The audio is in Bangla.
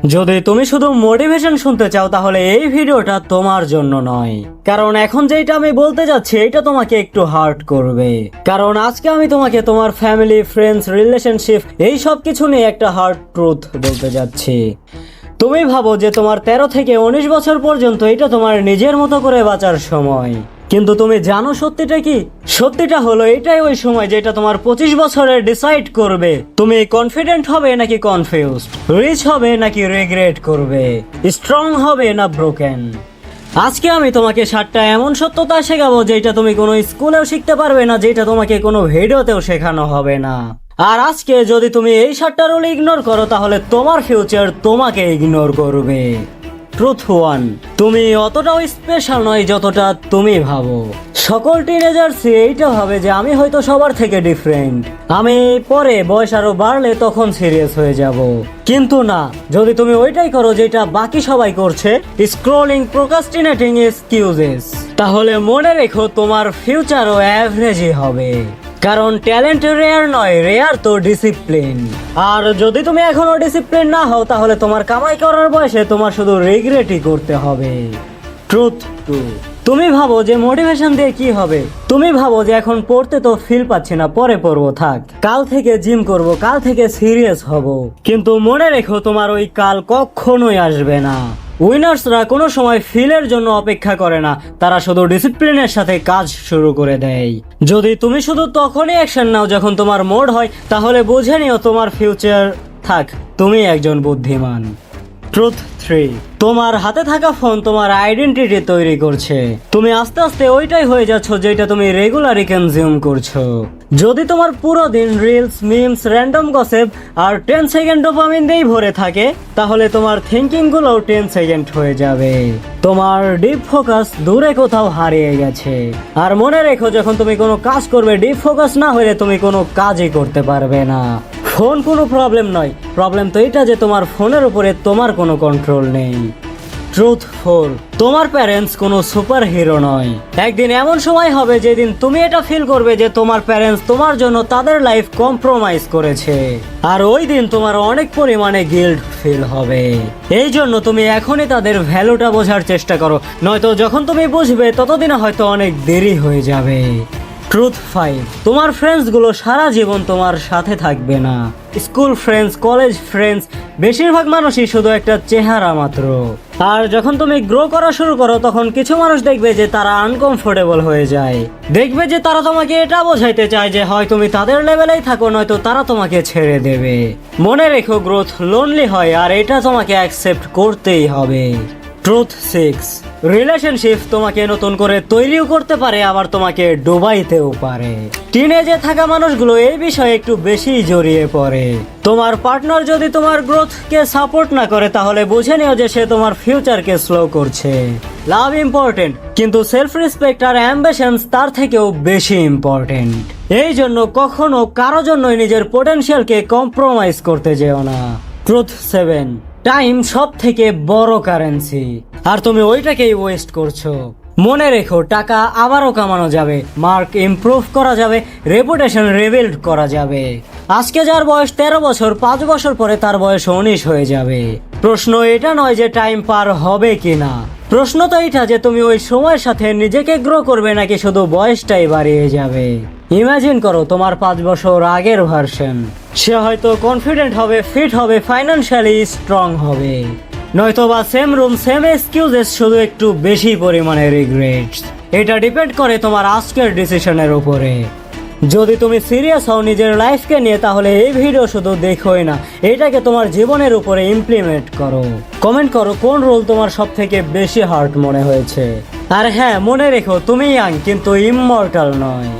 যদি তুমি শুধু মোটিভেশন শুনতে চাও তাহলে এই ভিডিওটা তোমার জন্য নয়, কারণ এখন যেটা আমি বলতে যাচ্ছি এটা তোমাকে একটু হার্ট করবে। কারণ আজকে আমি তোমাকে তোমার ফ্যামিলি, ফ্রেন্ডস, রিলেশনশিপ এই সব কিছু নিয়ে একটা হার্ড ট্রুথ বলতে যাচ্ছি। তুমি ভাবো যে তোমার 13 থেকে 19 বছর পর্যন্ত এটা তোমার নিজের মতো করে বাঁচার সময়, কিন্তু তুমি জানো সত্যিটা কি? সত্যিটা হলো এটাই ওই সময় যেটা তোমার 25 বছরে ডিসাইড করবে তুমি কনফিডেন্ট হবে নাকি কনফিউজড, রিচ হবে নাকি রিগ্রেট করবে, স্ট্রং হবে না ব্রোকেন। আজকে আমি তোমাকে 7টা এমন সত্যতা শেখাবো যেটা তুমি কোনো স্কুলেও শিখতে পারবে না, যেটা তোমাকে কোনো ভিডিওতেও শেখানো হবে না। আর আজকে যদি তুমি এই 7টা রুল ইগনোর করো তাহলে তোমার ফিউচার তোমাকে ইগনোর করবে। ট্রুথ 1, তুমি অতটাও স্পেশাল নয় যতটা তুমি ভাবো। সকল টিনেজার্স এইটা ভাবে যে আমি হয়তো সবার থেকে ডিফারেন্ট, আমি পরে বয়স আরো বাড়লে তখন সিরিয়াস হয়ে যাব। কিন্তু না, যদি তুমি ওইটাই করো যেটা বাকি সবাই করছে, স্ক্রলিং, প্রোক্রাস্টিনেটিং, এক্সকিউজেস, তাহলে মনে রেখো তোমার ফিউচারও অ্যাভারেজই হবে। কারণ ট্যালেন্ট রেয়ার নয়, রেয়ার তো ডিসিপ্লিন। আর যদি তুমি এখনো ডিসিপ্লিন না হও তাহলে তোমার কামাই করার বয়সে তোমার শুধু রিগ্রেটই করতে হবে। ট্রুথ 2, তুমি ভাবো যে মোটিভেশন দিয়ে কি হবে? তুমি ভাবো যে এখন পড়তে তো ফিল পাচ্ছি না, পরে পড়বো, থাক, কাল থেকে জিম করব, কাল থেকে সিরিয়াস হব। কিন্তু মনে রেখো তোমার ওই কাল কখনোই আসবে না। উইনার্সরা কোনো সময় ফিলের জন্য অপেক্ষা করে না, তারা শুধু ডিসিপ্লিনের সাথে কাজ শুরু করে দেয়। যদি তুমি শুধু তখনই অ্যাকশন নাও যখন তোমার মোড হয়, তাহলে বুঝে নিও তোমার ফিউচার, থাক, তুমি একজন বুদ্ধিমান। ট্রুথ 3, তোমার হাতে থাকা ফোন তোমার আইডেন্টিটি তৈরি করছে। তুমি আস্তে আস্তে ওইটাই হয়ে যাচ্ছ যেটা তুমি রেগুলারই কনজিউম করছো। যদি তোমার পুরো দিন রিলস, মিমস, র্যান্ডম গসিপ আর 10 সেকেন্ড ডোপামিন দিয়েই ভরে থাকে, তাহলে তোমার থিঙ্কিং গুলোও 10 সেকেন্ড হয়ে যাবে। তোমার ডিপ ফোকাস দূরে কোথাও হারিয়ে গেছে। আর মনে রেখো যখন তুমি কোনো কাজ করবে, ডিপ ফোকাস না হলে তুমি কোনো কাজই করতে পারবে না। ফোন কোনো প্রবলেম নয়, প্রবলেম তো এটা যে তোমার ফোনের উপরে তোমার কোনো কন্ট্রোল নেই। ট্রুথ 4, তোমার প্যারেন্টস কোনো সুপার হিরো নয়। একদিন এমন সময় হবে যেদিন তুমি এটা ফিল করবে যে তোমার প্যারেন্টস তোমার জন্য তাদের লাইফ কম্প্রোমাইজ করেছে, আর ওই দিন তোমার অনেক পরিমাণে গিল্ট ফিল হবে। এই জন্য তুমি এখনই তাদের ভ্যালুটা বোঝার চেষ্টা করো, নয়তো যখন তুমি বুঝবে ততদিনে হয়তো অনেক দেরি হয়ে যাবে। ট্রুথ 5, তোমার ফ্রেন্ডস গুলো সারা জীবন তোমার সাথে থাকবে না। স্কুল ফ্রেন্ডস, কলেজ ফ্রেন্ডস, বেশিরভাগ মানুষই শুধু একটা চেহারা মাত্র। আর যখন তুমি গ্রো করা শুরু করো তখন কিছু মানুষ দেখবে যে তারা আনকমফোর্টেবল হয়ে যায়, দেখবে যে তারা তোমাকে এটা বোঝাইতে চায় যে হয় তুমি তাদের লেভেলেই থাকো নয়তো তারা তোমাকে ছেড়ে দেবে। মনে রেখো গ্রোথ লোনলি হয়, আর এটা তোমাকে অ্যাকসেপ্ট করতেই হবে। ট্রুথ 6, রিলেশনশিপ তোমাকে নতুন করে তৈরিও করতে পারে, আবার তোমাকে ডুবাইতেও পারে। টিনেজে থাকা মানুষগুলো এই বিষয়ে একটু বেশি জড়িয়ে পড়ে। তোমার পার্টনার যদি তোমার গ্রোথকে সাপোর্ট না করে তাহলে বুঝে নিও যে সে তোমার ফিউচারকে স্লো করছে। লাভ ইম্পর্টেন্ট, কিন্তু সেলফ রেসপেক্ট আর অ্যাম্বিশনস তার থেকেও বেশি ইম্পর্টেন্ট। এই জন্য কখনো কারো জন্যই নিজের পোটেনশিয়ালকে কম্প্রোমাইজ করতে যেও না। ট্রুথ 7, টাইম সব থেকে বড় কারেন্সি, আর তুমি ওইটাকেই ওয়েস্ট করছো। মনে রেখো টাকা আবারও কামানো যাবে, মার্ক ইমপ্রুভ করা যাবে, রেপুটেশন রিবিল্ড করা যাবে। আজকে যার বয়স 13 বছর, 5 বছর পরে তার বয়স 19 হয়ে যাবে। প্রশ্ন এটা নয় যে টাইম পার হবে কিনা, প্রশ্ন তো এটা যে তুমি ওই সময়ের সাথে নিজেকে গ্রো করবে নাকি শুধু বয়সটাই বাড়িয়ে যাবে। ইমাজিন করো তোমার 5 বছর আগের ভার্সন, সে হয়তো কনফিডেন্ট হবে, ফিট হবে, ফাইন্যান্সিয়ালি স্ট্রং হবে, নয়তো বা সেম রুম, সেম এক্সকিউজেস, শুধু একটু বেশি পরিমাণে রিগ্রেটস। এটা ডিপেন্ড করে তোমার আজকের ডিসিশনের উপরে। যদি তুমি সিরিয়াস হও নিজের লাইফকে নিয়ে তাহলে এই ভিডিও শুধু দেখোই না, এটাকে তোমার জীবনের উপরে ইমপ্লিমেন্ট করো। কমেন্ট করো কোন রোল তোমার সব থেকে বেশি হার্ট মনে হয়েছে। আর হ্যাঁ, মনে রেখো তুমি ইয়াং কিন্তু ইমমর্টাল নয়।